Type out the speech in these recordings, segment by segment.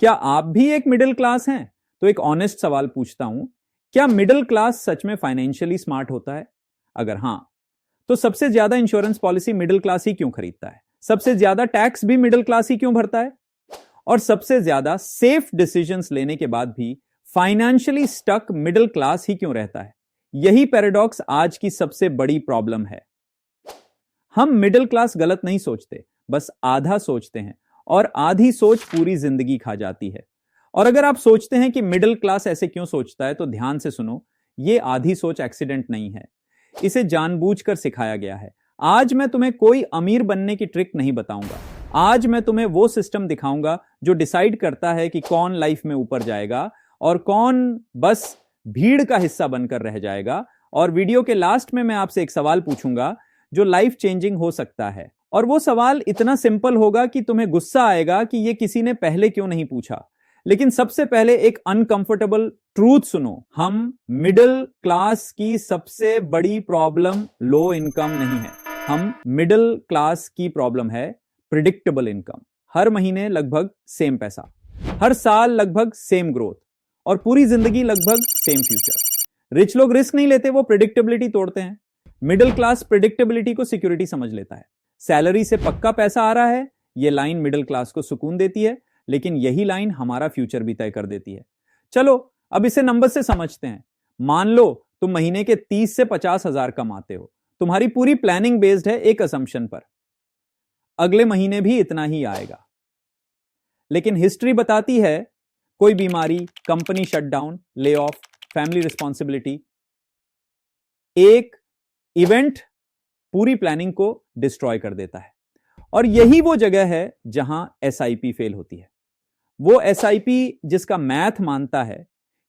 क्या आप भी एक मिडिल क्लास हैं? तो एक ऑनेस्ट सवाल पूछता हूं, क्या मिडिल क्लास सच में फाइनेंशियली स्मार्ट होता है? अगर हां, तो सबसे ज्यादा इंश्योरेंस पॉलिसी मिडिल क्लास ही क्यों खरीदता है? सबसे ज्यादा टैक्स भी मिडिल क्लास ही क्यों भरता है? और सबसे ज्यादा सेफ डिसीजंस लेने के बाद भी फाइनेंशियली स्टक मिडिल क्लास ही क्यों रहता है? यही पैराडॉक्स आज की सबसे बड़ी प्रॉब्लम है। हम मिडिल क्लास गलत नहीं सोचते, बस आधा सोचते हैं, और आधी सोच पूरी जिंदगी खा जाती है। और अगर आप सोचते हैं कि मिडिल क्लास ऐसे क्यों सोचता है, तो ध्यान से सुनो, यह आधी सोच एक्सीडेंट नहीं है, इसे जानबूझकर सिखाया गया है। आज मैं तुम्हें कोई अमीर बनने की ट्रिक नहीं बताऊंगा। आज मैं तुम्हें वो सिस्टम दिखाऊंगा जो डिसाइड करता है कि कौन लाइफ में ऊपर जाएगा और कौन बस भीड़ का हिस्सा बनकर रह जाएगा। और वीडियो के लास्ट में मैं आपसे एक सवाल पूछूंगा जो लाइफ चेंजिंग हो सकता है, और वो सवाल इतना सिंपल होगा कि तुम्हें गुस्सा आएगा कि ये किसी ने पहले क्यों नहीं पूछा। लेकिन सबसे पहले एक अनकंफर्टेबल ट्रूथ सुनो, हम मिडिल क्लास की सबसे बड़ी प्रॉब्लम लो इनकम नहीं है। हम मिडिल क्लास की प्रॉब्लम है प्रिडिक्टेबल इनकम। हर महीने लगभग सेम पैसा, हर साल लगभग सेम ग्रोथ, और पूरी जिंदगी लगभग सेम फ्यूचर। रिच लोग रिस्क नहीं लेते, वो प्रिडिक्टेबिलिटी तोड़ते हैं। मिडिल क्लास प्रिडिक्टेबिलिटी को सिक्योरिटी समझ लेता है। सैलरी से पक्का पैसा आ रहा है, यह लाइन मिडिल क्लास को सुकून देती है, लेकिन यही लाइन हमारा फ्यूचर भी तय कर देती है। चलो अब इसे नंबर से समझते हैं। मान लो तुम महीने के 30 से 50 हजार कमाते हो। तुम्हारी पूरी प्लानिंग बेस्ड है एक असम्पशन पर, अगले महीने भी इतना ही आएगा। लेकिन हिस्ट्री बताती है कोई बीमारी, company shutdown, lay off, family responsibility, एक इवेंट पूरी प्लानिंग को डिस्ट्रॉय कर देता है। और यही वो जगह है जहां एसआईपी फेल होती है। वो एसआईपी जिसका मैथ मानता है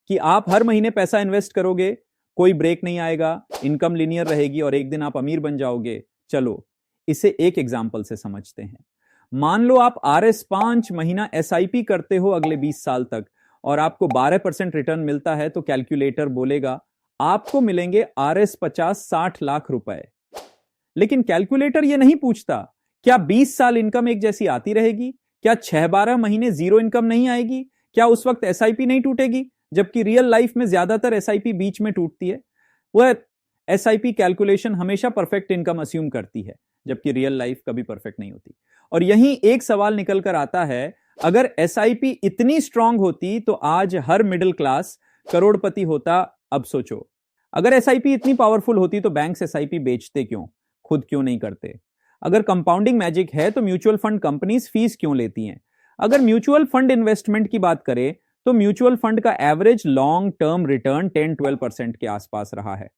कि आप हर महीने पैसा इन्वेस्ट करोगे, कोई ब्रेक नहीं आएगा, इनकम लिनियर रहेगी और एक दिन आप अमीर बन जाओगे। चलो इसे एक एग्जांपल से समझते हैं। मान लो आप RS 5 महीना एसआईपी करते हो अगले 20 साल तक, और आपको 12% रिटर्न मिलता है, तो कैलकुलेटर बोलेगा आपको मिलेंगे RS 50-60 लाख रुपए। लेकिन कैलकुलेटर यह नहीं पूछता क्या 20 साल इनकम एक जैसी आती रहेगी, क्या 6-12 महीने जीरो इनकम नहीं आएगी, क्या उस वक्त एसआईपी नहीं टूटेगी, जबकि रियल लाइफ में ज्यादातर एसआईपी बीच में टूटती है। वह एसआईपी कैलकुलेशन हमेशा परफेक्ट इनकम अस्यूम करती है, जबकि रियल लाइफ कभी परफेक्ट नहीं होती। और यहीं एक सवाल निकल कर आता है, अगर एसआईपी इतनी स्ट्रांग होती तो आज हर मिडिल क्लास करोड़पति होता। अब सोचो, अगर एसआईपी इतनी पावरफुल होती तो बैंक्स एसआईपी बेचते क्यों, खुद क्यों नहीं करते? अगर कंपाउंडिंग मैजिक है तो म्यूचुअल फंड कंपनीज फीस क्यों लेती हैं? अगर म्यूचुअल फंड इन्वेस्टमेंट की बात करें तो म्यूचुअल फंड का एवरेज लॉन्ग टर्म रिटर्न 10-12% के आसपास रहा है।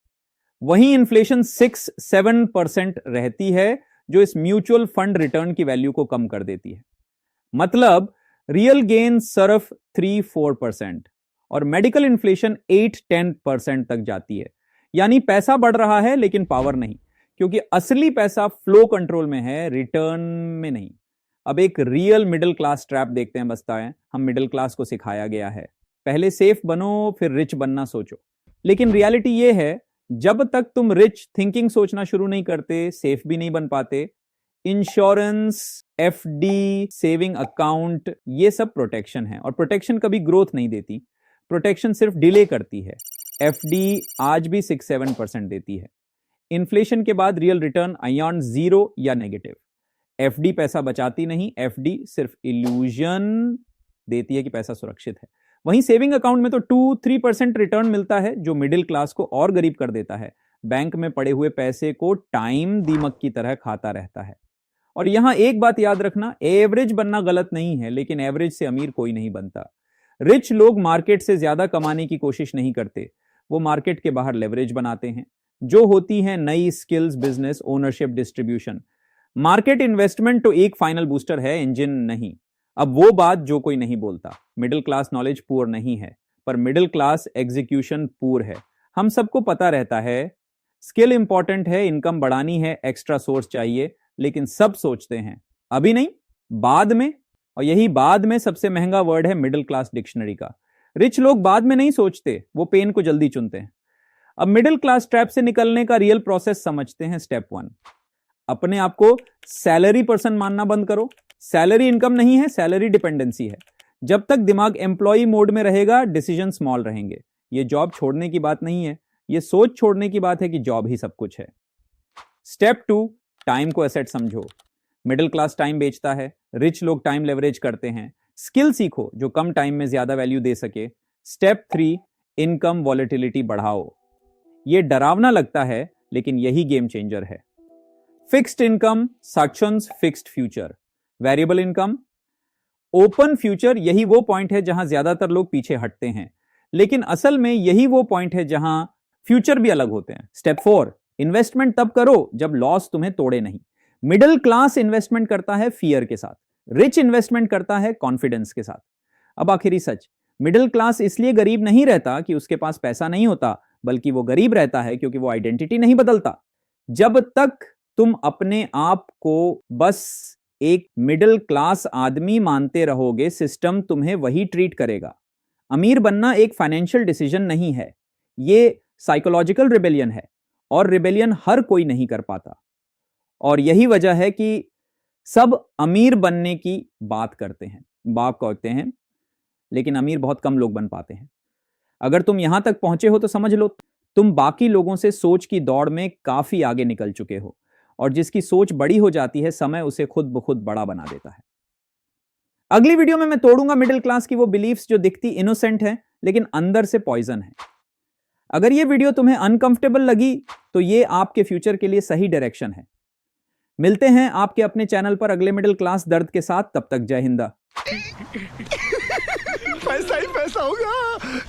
वहीं इन्फ्लेशन 6-7% रहती है, जो इस म्यूचुअल फंड रिटर्न की वैल्यू को कम कर देती है। मतलब रियल गेन सिर्फ 3-4%, और मेडिकल इन्फ्लेशन 8-10% तक जाती है। यानी पैसा बढ़ रहा है लेकिन पावर नहीं, क्योंकि असली पैसा फ्लो कंट्रोल में है, रिटर्न में नहीं। अब एक रियल मिडिल क्लास ट्रैप देखते हैं। बसता है हम मिडिल क्लास को सिखाया गया है पहले सेफ बनो फिर रिच बनना सोचो। लेकिन रियलिटी यह है, जब तक तुम रिच थिंकिंग सोचना शुरू नहीं करते, सेफ भी नहीं बन पाते। इंश्योरेंस, एफडी, सेविंग अकाउंट, ये सब प्रोटेक्शन है, और प्रोटेक्शन कभी ग्रोथ नहीं देती, प्रोटेक्शन सिर्फ डिले करती है। एफडी आज भी 6-7% देती है। इन्फ्लेशन के बाद रियल रिटर्न अयॉन जीरो या नेगेटिव। एफडी पैसा बचाती नहीं, एफडी सिर्फ इल्यूजन देती है कि पैसा सुरक्षित है। वहीं सेविंग अकाउंट में तो 2-3% रिटर्न मिलता है, जो मिडिल क्लास को और गरीब कर देता है। बैंक में पड़े हुए पैसे को टाइम दीमक की तरह खाता रहता है। और यहां एक बात याद रखना, एवरेज बनना गलत नहीं है, लेकिन एवरेज से अमीर कोई नहीं बनता। रिच लोग मार्केट से ज्यादा कमाने की कोशिश नहीं करते, वो मार्केट के बाहर लेवरेज बनाते हैं, जो होती है नई skills, business, ownership, distribution. Market investment तो एक फाइनल बूस्टर है, इंजन नहीं। अब वो बात जो कोई नहीं बोलता, मिडिल क्लास नॉलेज पुअर नहीं है, पर मिडिल क्लास एग्जीक्यूशन पुअर है। हम सबको पता रहता है स्किल इंपॉर्टेंट है, इनकम बढ़ानी है, एक्स्ट्रा सोर्स चाहिए, लेकिन सब सोचते हैं अभी नहीं, बाद में। और यही बाद में सबसे महंगा वर्ड है मिडिल क्लास डिक्शनरी का। रिच लोग बाद में नहीं सोचते, वो पेन को जल्दी चुनते हैं। अब मिडिल क्लास ट्रैप से निकलने का रियल प्रोसेस समझते हैं। स्टेप 1, अपने आप को सैलरी पर्सन मानना बंद करो। सैलरी इनकम नहीं है, सैलरी डिपेंडेंसी है। जब तक दिमाग एम्प्लॉय मोड में रहेगा डिसीजन स्मॉल रहेंगे। ये जॉब छोड़ने की बात नहीं है, ये सोच छोड़ने की बात है कि जॉब ही सब कुछ है। स्टेप 2, टाइम को एसेट समझो। मिडिल क्लास टाइम बेचता है, रिच लोग टाइम लेवरेज करते हैं। स्किल सीखो जो कम टाइम में ज्यादा वैल्यू दे सके। स्टेप 3, इनकम वॉलेटिलिटी बढ़ाओ। ये डरावना लगता है लेकिन यही गेम चेंजर है। फिक्स्ड इनकम सक्शंस fixed future, variable income open future, यही वो पॉइंट है जहां ज्यादातर लोग पीछे हटते हैं, लेकिन असल में यही वो पॉइंट है जहां फ्यूचर भी अलग होते हैं। स्टेप 4, इन्वेस्टमेंट तब करो जब लॉस तुम्हें तोड़े नहीं। मिडिल क्लास इन्वेस्टमेंट करता है फियर के साथ, रिच इन्वेस्टमेंट करता है कॉन्फिडेंस के साथ। अब आखिरी सच, मिडिल क्लास इसलिए गरीब नहीं रहता कि उसके पास पैसा नहीं होता, बल्कि वो गरीब रहता है क्योंकि वो आइडेंटिटी नहीं बदलता। जब तक तुम अपने आप को बस एक मिडिल क्लास आदमी मानते रहोगे, सिस्टम तुम्हें वही ट्रीट करेगा। अमीर बनना एक फाइनेंशियल डिसीजन नहीं है, ये साइकोलॉजिकल रिबेलियन है, और रिबेलियन हर कोई नहीं कर पाता। और यही वजह है कि सब अमीर बनने की बात करते हैं, लेकिन अमीर बहुत कम लोग बन पाते हैं। अगर तुम यहां तक पहुंचे हो तो समझ लो तुम बाकी लोगों से सोच की दौड़ में काफी आगे निकल चुके हो, और जिसकी सोच बड़ी हो जाती है समय उसे खुद ब खुद बड़ा बना देता है। अगली वीडियो में मैं तोड़ूंगा मिडिल क्लास की वो बिलीफ्स जो दिखती इनोसेंट है लेकिन अंदर से पॉइजन है। अगर ये वीडियो तुम्हें अनकंफर्टेबल लगी तो ये आपके फ्यूचर के लिए सही डायरेक्शन है। मिलते हैं आपके अपने चैनल पर अगले मिडिल क्लास दर्द के साथ, तब तक जय हिंद। पैसा ही पैसा होगा।